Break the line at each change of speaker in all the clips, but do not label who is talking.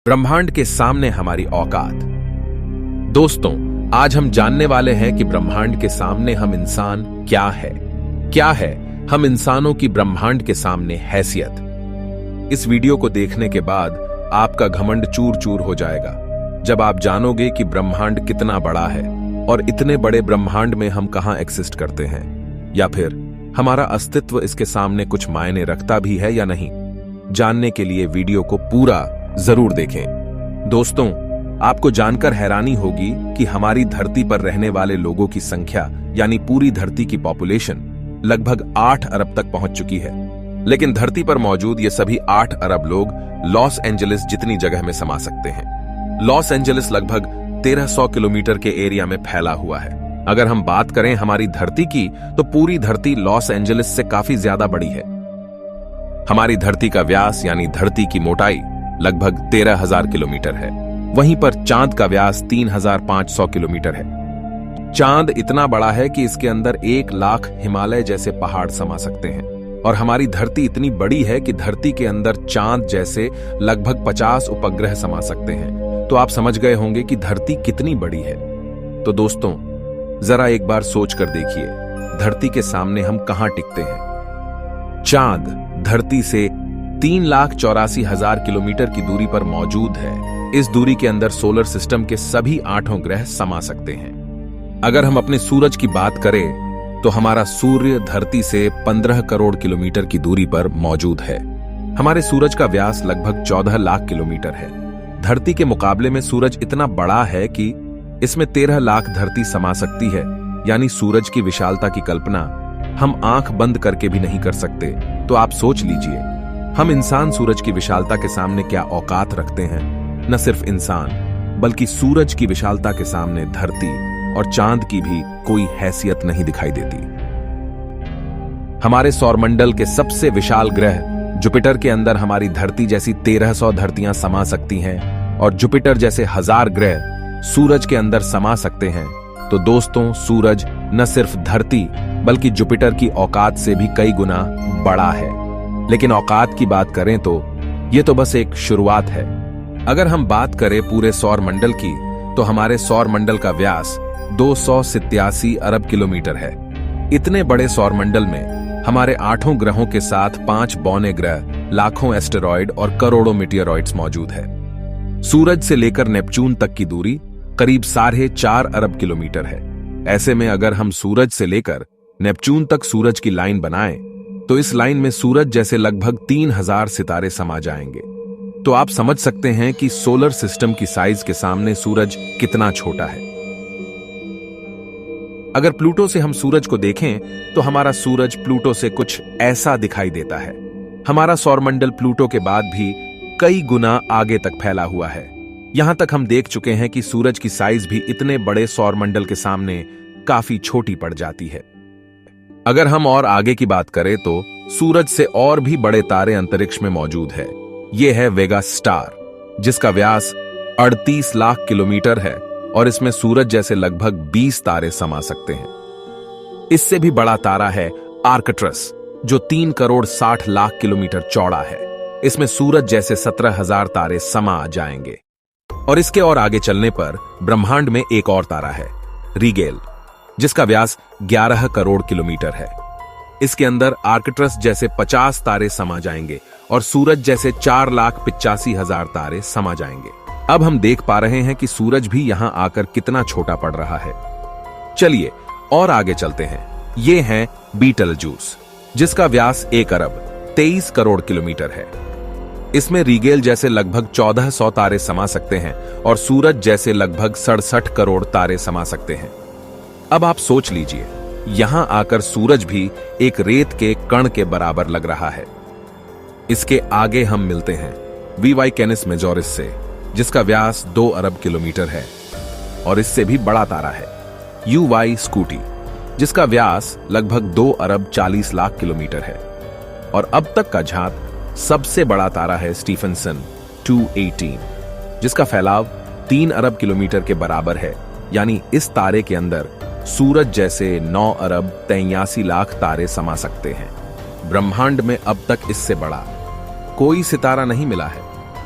ब्रह्मांड के सामने हमारी औकात। दोस्तों, आज हम जानने वाले हैं कि ब्रह्मांड के सामने हम इंसान क्या है हम इंसानों की ब्रह्मांड के सामने हैसियत। इस वीडियो को देखने के बाद आपका घमंड चूर चूर हो जाएगा जब आप जानोगे कि ब्रह्मांड कितना बड़ा है और इतने बड़े ब्रह्मांड में हम कहां एक्सिस्ट करते हैं, या फिर हमारा अस्तित्व इसके सामने कुछ मायने रखता भी है या नहीं। जानने के लिए वीडियो को पूरा जरूर देखें। दोस्तों, आपको जानकर हैरानी होगी कि हमारी धरती पर रहने वाले लोगों की संख्या यानी पूरी धरती की पॉपुलेशन लगभग 8 अरब तक पहुंच चुकी है। लेकिन धरती पर मौजूद ये सभी 8 अरब लोग लॉस एंजलिस जितनी जगह में समा सकते हैं। लॉस एंजलिस लगभग 1300 किलोमीटर के एरिया में फैला हुआ है। अगर हम बात करें हमारी धरती की, तो पूरी धरती लॉस एंजलिस से काफी ज्यादा बड़ी है। हमारी धरती का व्यास यानी धरती की मोटाई लगभग 13,000 किलोमीटर है। वहीं पर चांद का व्यास 3,500 किलोमीटर है। चांद इतना बड़ा है कि इसके अंदर 1 लाख हिमालय जैसे पहाड़ समा सकते हैं। और हमारी धरती इतनी बड़ी है कि धरती के अंदर चांद जैसे लगभग 50 उपग्रह समा सकते हैं। तो आप समझ गए होंगे कि धरती कितनी बड़ी है। तो दोस्तों, जरा एक बार सोच कर देखिए, धरती के सामने हम कहां टिकते हैं। चांद धरती से 3,84,000 किलोमीटर की दूरी पर मौजूद है। इस दूरी के अंदर सोलर सिस्टम के सभी 8 ग्रह समा सकते हैं। अगर हम अपने सूरज की बात करें तो हमारा सूर्य धरती से 15 करोड़ किलोमीटर की दूरी पर मौजूद है। हमारे सूरज का व्यास लगभग 14 लाख किलोमीटर है। धरती के मुकाबले में सूरज इतना बड़ा है कि इसमें 13 लाख धरती समा सकती है। यानी सूरज की विशालता की कल्पना हम आंख बंद करके भी नहीं कर सकते। तो आप सोच लीजिए, हम इंसान सूरज की विशालता के सामने क्या औकात रखते हैं। न सिर्फ इंसान, बल्कि सूरज की विशालता के सामने धरती और चांद की भी कोई हैसियत नहीं दिखाई देती। हमारे सौरमंडल के सबसे विशाल ग्रह जुपिटर के अंदर हमारी धरती जैसी 1300 धरतियां समा सकती हैं और जुपिटर जैसे 1000 ग्रह सूरज के अंदर समा सकते हैं। तो दोस्तों, सूरज न सिर्फ धरती बल्कि जुपिटर की औकात से भी कई गुना बड़ा है। लेकिन औकात की बात करें तो यह तो बस एक शुरुआत है। अगर हम बात करें पूरे सौर मंडल की, तो हमारे सौर मंडल का व्यास 287 अरब किलोमीटर है। इतने बड़े सौर मंडल में हमारे 8 ग्रहों के साथ 5 बौने ग्रह, लाखों एस्टेरॉयड और करोड़ों मीटियोरॉइड्स मौजूद है। सूरज से लेकर नेपच्यून तक की दूरी करीब 4.5 अरब किलोमीटर है। ऐसे में अगर हम सूरज से लेकर नेपच्यून तक सूरज की लाइन बनाएं, तो इस लाइन में सूरज जैसे लगभग 3000 सितारे समा जाएंगे। तो आप समझ सकते हैं कि सोलर सिस्टम की साइज के सामने सूरज कितना छोटा है। अगर प्लूटो से हम सूरज को देखें, तो हमारा सूरज प्लूटो से कुछ ऐसा दिखाई देता है। हमारा सौरमंडल प्लूटो के बाद भी कई गुना आगे तक फैला हुआ है। यहां तक हम देख चुके हैं कि सूरज की साइज भी इतने बड़े सौरमंडल के सामने काफी छोटी पड़ जाती है। अगर हम और आगे की बात करें तो सूरज से और भी बड़े तारे अंतरिक्ष में मौजूद है। यह है वेगा स्टार, जिसका व्यास 38 लाख किलोमीटर है और इसमें सूरज जैसे लगभग 20 तारे समा सकते हैं। इससे भी बड़ा तारा है आर्कट्रस, जो 3 करोड़ 60 लाख किलोमीटर चौड़ा है। इसमें सूरज जैसे 17,000 तारे समा जाएंगे। और इसके और आगे चलने पर ब्रह्मांड में एक और तारा है, रीगेल, जिसका व्यास 11 करोड़ किलोमीटर है। इसके अंदर आर्कट्रस जैसे 50 तारे समा जाएंगे और सूरज जैसे 4,85,000 तारे समा जाएंगे। अब हम देख पा रहे हैं कि सूरज भी यहां आकर कितना छोटा पड़ रहा है। चलिए और आगे चलते हैं। ये है बीटलजूस, जिसका व्यास 1 अरब 23 करोड़ किलोमीटर है। इसमें रीगेल जैसे लगभग 1400 तारे समा सकते हैं और सूरज जैसे लगभग 67 करोड़ तारे समा सकते हैं। अब आप सोच लीजिए, यहां आकर सूरज भी एक रेत के कण के बराबर लग रहा है। इसके आगे हम मिलते हैं वीवाई कैनिस मेजोरिस से, जिसका व्यास 2 अरब किलोमीटर है और इससे भी बड़ा तारा है यूवाई स्कूटी, जिसका व्यास लगभग 2 अरब 40 लाख किलोमीटर है। और अब तक का झांक सबसे बड़ा तारा है स्टीफनसन 218, जिसका फैलाव 3 अरब किलोमीटर के बराबर है। यानी इस तारे के अंदर सूरज जैसे 9 अरब 83 लाख तारे समा सकते हैं। ब्रह्मांड में अब तक इससे बड़ा कोई सितारा नहीं मिला है।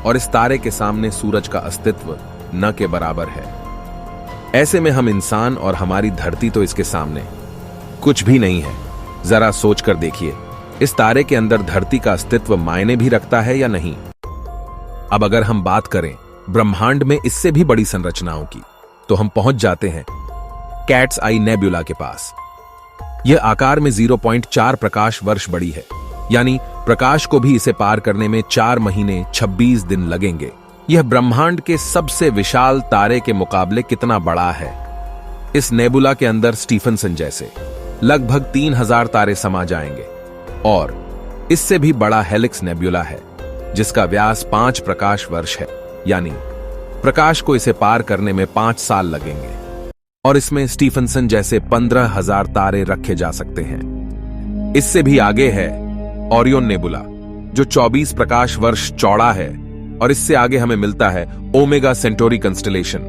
और इस तारे के सामने सूरज का अस्तित्व न के बराबर है। ऐसे में हम इंसान और हमारी धरती तो इसके सामने कुछ भी नहीं है। जरा सोच कर देखिए, इस तारे के अंदर धरती का अस्तित्व मायने भी रखता है या नहीं। अब अगर हम बात करें ब्रह्मांड में इससे भी बड़ी संरचनाओं की, तो हम पहुंच जाते हैं कैट्स आई नेबुला के पास। यह आकार में 0.4 प्रकाश वर्ष बड़ी है, यानी प्रकाश को भी इसे पार करने में 4 महीने 26 दिन लगेंगे। यह ब्रह्मांड के सबसे विशाल तारे के मुकाबले कितना बड़ा है। इस नेबुला के अंदर स्टीफनसन जैसे लगभग 3000 तारे समा जाएंगे, और इससे भी बड़ा हेलिक्स नेबुला है जिसका व्यास 5 प्रकाश वर्ष है, यानी प्रकाश को इसे पार करने में 5 साल लगेंगे। और इसमें स्टीफनसन जैसे 15,000 तारे रखे जा सकते हैं। इससे भी आगे है ओरियन नेबुला, जो 24 प्रकाश वर्ष चौड़ा है, और इससे आगे हमें मिलता है ओमेगा सेंटोरी कंस्टेलेशन,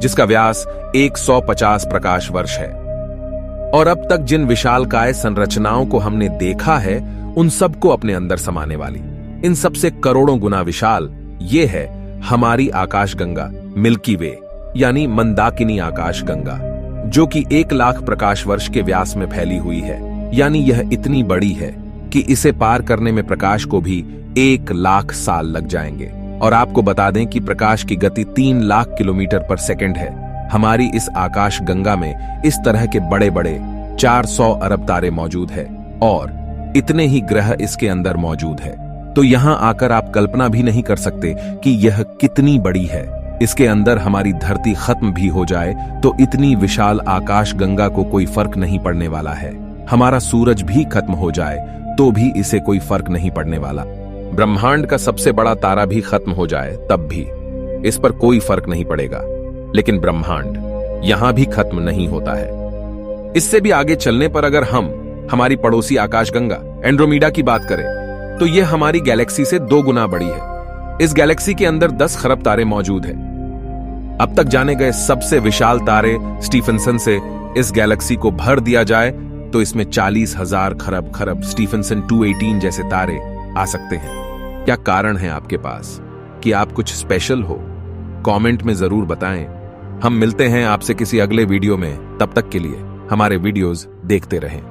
जिसका व्यास 150 प्रकाश वर्ष है। और अब तक जिन विशालकाय संरचनाओं को हमने देखा है, उन सबको अपने अंदर समाने वाली, इन सबसे करोड़ों गुना विशाल ये है हमारी आकाशगंगा मिल्की वे, यानी मंदाकिनी आकाशगंगा, जो कि 1 लाख प्रकाश वर्ष के व्यास में फैली हुई है। यानी यह इतनी बड़ी है कि इसे पार करने में प्रकाश को भी 1 लाख साल लग जाएंगे। और आपको बता दें कि प्रकाश की गति 3 लाख किलोमीटर पर सेकंड है। हमारी इस आकाश गंगा में इस तरह के बड़े बड़े 400 अरब तारे मौजूद है, और इतने ही ग्रह इसके अंदर मौजूद है। तो यहां आकर आप कल्पना भी नहीं कर सकते कि यह कितनी बड़ी है। इसके अंदर हमारी धरती खत्म भी हो जाए तो इतनी विशाल आकाश गंगा को कोई फर्क नहीं पड़ने वाला है। हमारा सूरज भी खत्म हो जाए तो भी इसे कोई फर्क नहीं पड़ने वाला। ब्रह्मांड का सबसे बड़ा तारा भी खत्म हो जाए तब भी इस पर कोई फर्क नहीं पड़ेगा। लेकिन ब्रह्मांड यहां भी खत्म नहीं होता है। इससे भी आगे चलने पर अगर हम हमारी पड़ोसी आकाशगंगा एंड्रोमेडा की बात करें, तो यह हमारी गैलेक्सी से 2 गुना बड़ी है। इस गैलेक्सी के अंदर 10 खरब तारे मौजूद हैं। अब तक जाने गए सबसे विशाल तारे स्टीफनसन से इस गैलेक्सी को भर दिया जाए तो इसमें 40,000 खरब स्टीफनसन 218 जैसे तारे आ सकते हैं। क्या कारण है आपके पास कि आप कुछ स्पेशल हो? कमेंट में जरूर बताएं। हम मिलते हैं आपसे किसी अगले वीडियो में। तब तक के लिए हमारे वीडियोस देखते रहें।